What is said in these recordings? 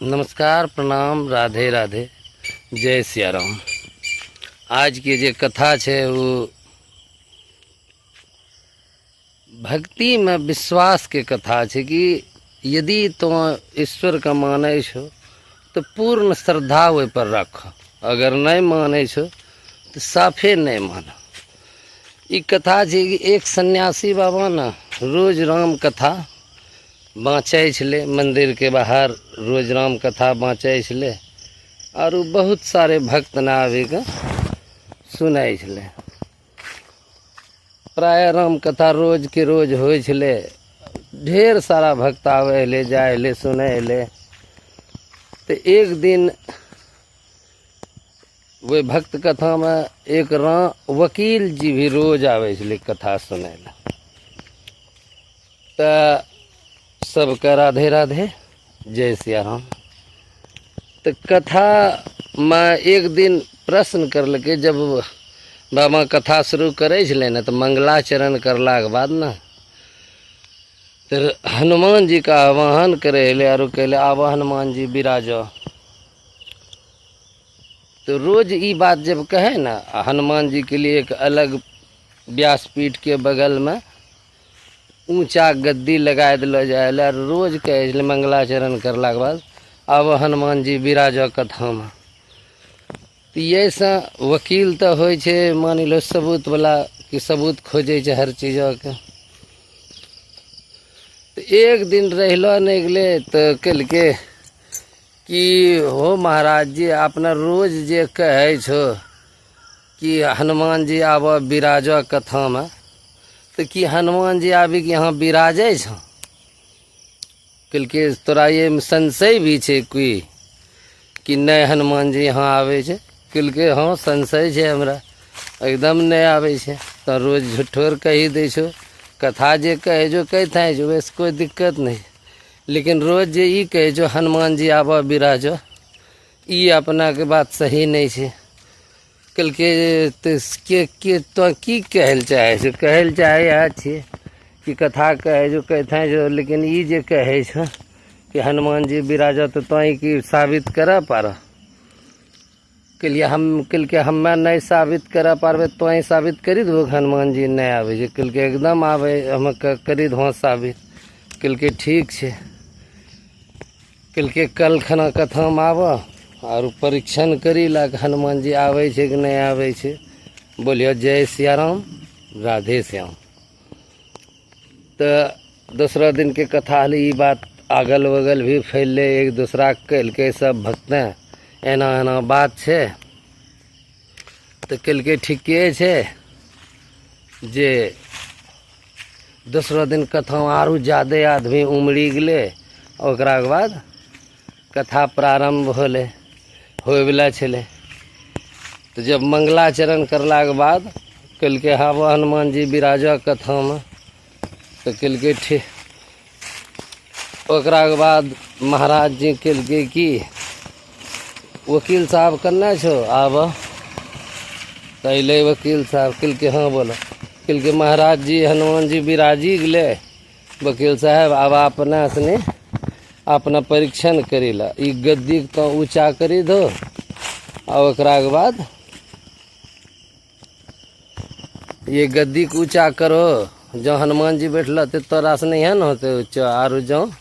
नमस्कार, प्रणाम, राधे राधे, जय सिया राम। आज की जो कथा है वो भक्ति में विश्वास के कथा है कि यदि तुम ईश्वर का माने छो तो पूर्ण श्रद्धा वे पर रख, अगर नहीं माने छो तो साफे नहीं मानो। ये कथा है कि एक सन्यासी बाबा ना रोज राम कथा बाँचै छलै, मंदिर के बाहर रोज राम कथा बाँचै छलै और बहुत सारे भक्त ने आबि के सुनै छलै। प्राय राम कथा रोज के रोज होइ छलै, ढेर सारा भक्त आवे ले जाए ले सुनै ले। तो एक दिन वे भक्त कथा में एक वकील जी भी रोज आवे छलै कथा सुनै ले। तो सबका राधे राधे, जय सिया राम। तो कथा में एक दिन प्रश्न करलकै, जब बाबा कथा शुरू करे छलै न तो मंगलाचरण करला के बाद न तो हनुमान जी का आवाहन करे ले और कहले आवा हनुमान जी विराजो। तो रोज ये बात जब कहे ना, हनुमान जी के लिए एक अलग व्यासपीठ के बगल में ऊंचा गद्दी लगा दिलो जाए, रोज कहे मंगलाचरण करला के बाद अब हनुमान जी विराजो कथा में। तो ये सा वकील तो हो मान लो सबूत वाला कि सबूत खोजे हर चीज़ के। तो एक दिन रहलो नहीं गले तो कल के कि हो महाराज जी अपना रोज जे कहे छो कि हनुमान जी आब विराजो कथा में, तो कि हनुमान जी आबि के यहाँ विराजे छो? कल के तोरा ये में संशय भी छे कोई कि नहीं हनुमान जी यहाँ आवे छे? कल के हाँ संशय छे हमरा, एकदम नहीं आवे छे। तो रोज झूठोर कही दे छो, कथा जे कहे जो कहता है जो वैसे कोई दिक्कत नहीं, लेकिन रोज जे ई कहे जो हनुमान जी आवा विराजो, ई अपना के बात सही नहीं छे। कल के तो की कहल चाहे छो? कहल चाहे यह छे कि कथा कहे जो कहते हैं जो, लेकिन ये जे कहे छो कि हनुमान जी विराजो तो तोई की साबित कर पार? कल के हमें नहीं साबित कर पारबे तो साबित करी दो हनुमान जी नहीं आवे छे। कल के एकदम आवे हम करी दो साबित। कल के ठीक छे, कल के कल खना कथा में आव और परीक्षण करी ला हनुमान जी आवे छे कि नहीं आवे छे। बोलियो जय सिया राम, राधे श्याम। तो दूसरा दिन के कथा हली ये बात अगल बगल भी फैले, एक दूसरा कल के सब भक्त एना एना बात छे। तो कल के ठीके छे जे दूसरा दिन कथा आरू ज्यादा आदमी उमड़ी गले, ओकरा के बाद कथा प्रारंभ होले होयवला छले। तो जब मंगलाचरण करला के बाद कल के हाव हनुमान जी विराजो कथा में, तो कल के ठीक ओकरा के बाद महाराज जी कल के की वकील साहब करना छो आब? पहले वकील साहब कल के हाँ बोलो। कल के महाराज जी हनुमान जी विराजी गले, वकील साहब अब अपना से अपना परीक्षण करीला, ई गद्दी तो ऊंचा करी दो और ओकरा के बाद ये गद्दी को ऊंचा करो। जो हनुमान जी बैठल थे तोरा से नहीं है न होते ऊँचा, और जो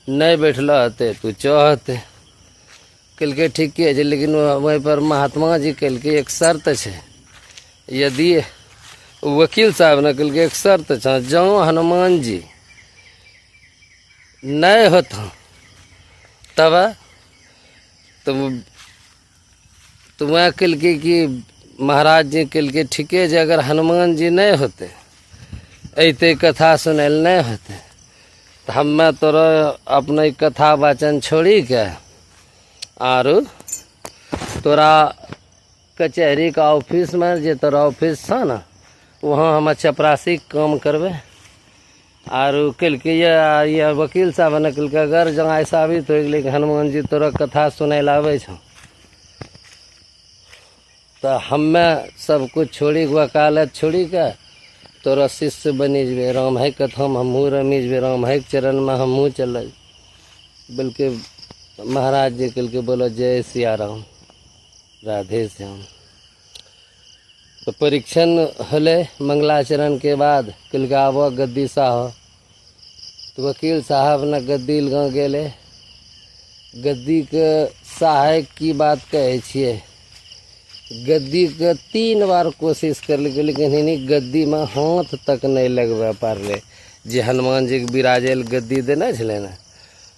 नहीं बैठल होते तो चढ़ते। कल के ठीक है, लेकिन वहीं पर महात्मा जी कल के एक शर्त है, यदि वकील साहब ने कल के एक शर्त है, जो हनुमान जी नहीं होता तब तो वह कल के कि महाराज जी कल के ठीके जे अगर हनुमान जी नहीं होते ऐते कथा सुने नहीं होते तो हमें तोरा अपने कथा वाचन छोड़ी के और तोरा कचहरी का ऑफिस में जे तोरा ऑफिस था ना, वहाँ हम चपरासी काम करबे। और कल के ये वकील साहब ने कल के अगर जहाँ साबित हो गए कि हनुमान जी तोरा कथा सुने लावे छो, तो हमें सब कुछ छोड़ी वकालत छोड़ी के तोरा शिष्य बनी जबे, राम है कथा में हमू रमी जबे, राम है चरण में हमू चल। बल्कि महाराज जी कल के बोलो जय सिया राम, राधे श्याम। तो परीक्षण हले मंगलाचरण के बाद कल के आबो गद्दी साहब। तो वकील साहब न गद्दी लगा गेले। गद्दी के सहायक की बात कहे छिए, गद्दी के 3 बार कोशिश कर लेकिन हिनी गद्दी में हाथ तक नहीं लगबे पारले। जे हनुमान जी के बिराजेल गद्दी देने छले ना,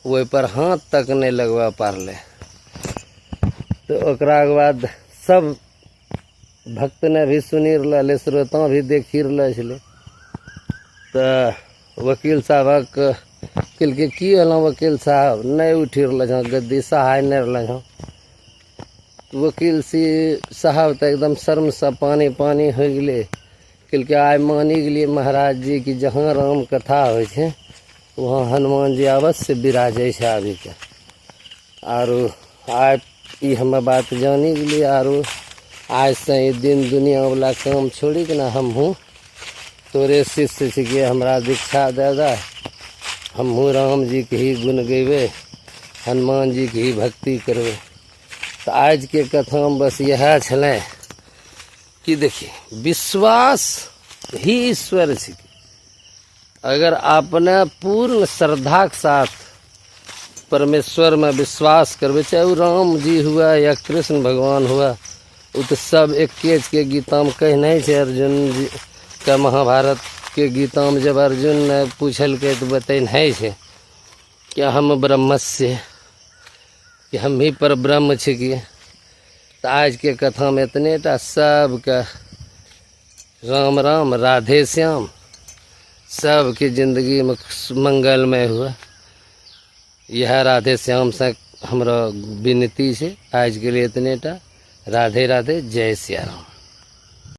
वही पर हाथ तक नहीं लगबे पारले। तो ओकरा के बाद सब भक्त ने भी सुनी रहले, श्रोता भी देखी रहले छले। तो वकील साहब कल के की हल वकील साहब नहीं उठी रहल छँ, गद्दी सहाय नहीं रहल छँ। वकील साहब तो एकदम शर्म से पानी पानी हो गए। कल के आय मानी गेलिए महाराज जी की जहाँ राम कथा हो वहाँ हनुमान जी अवश्य विराजे छे आबि के। आरो आय ई हम बात जानी गेलिए। आरो आज से ही दिन दुनिया वाला काम छोड़ी के ना हमहूँ तोरे शिष्य छिके, हमरा दीक्षा दे दा। हमहूँ राम जी के ही गुण गेबे, हनुमान जी की ही भक्ति करबे। तो आज के कथा में बस यह छले कि देखिए विश्वास ही ईश्वर छिके। अगर आपने पूर्ण श्रद्धा के साथ परमेश्वर में विश्वास करबे, चाहे वो राम जी हुआ या कृष्ण भगवान हुआ, वो तो सब एक के गीता में कहने छे। अर्जुन जी का महाभारत के गीता में जब अर्जुन ने पूछल के तो बतैने छे कि हम ब्रह्मस्य, कि हम ही पर ब्रह्म छिकी। तो आज के कथा में इतने टा सबका राम राम राधे श्याम, सबकी जिंदगी में मंगलमय हुआ। यह राधे श्याम से हमरा विनती है। आज के लिए इतने टा। राधे राधे, जय सिया राम।